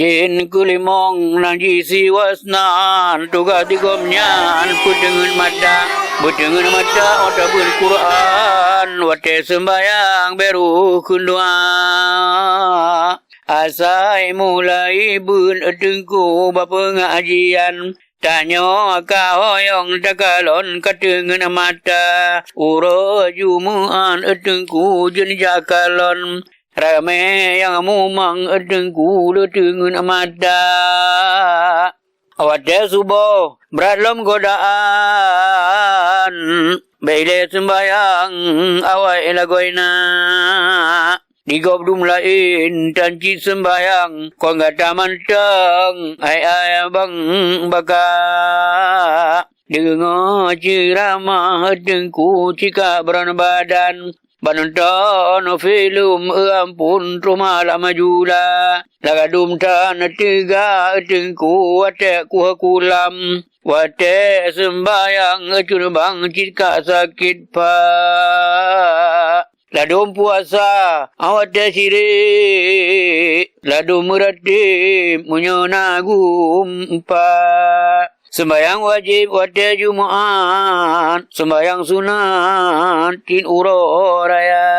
Jin kulimong nang jisi wasnan tuga tigomnyan pudengen mata oda bun Quran wate sembayang beru kundua asai mulai bun edengku bapa ngajian tanyo kahoyong takalon kadengen mata uro jumuan edengku jen jakalon Rame yang mumang edengku dengan mata Awade subuh beradlom godaan Bele sembayang awai lagoina Digobdum lain tanci sembayang Kau ngata manteng ai bang baka Dengar ceramah edengku cika beran badan Banonton film ampun rumah lama jula Lagadum tan tiga tengku wate kulam Wate sembayang cun bang cika sakit pa Ladum puasa awate siri Ladum merati munyona gumpa Sembayang wajib wate Jumaat Sembayang sunat tin uro raya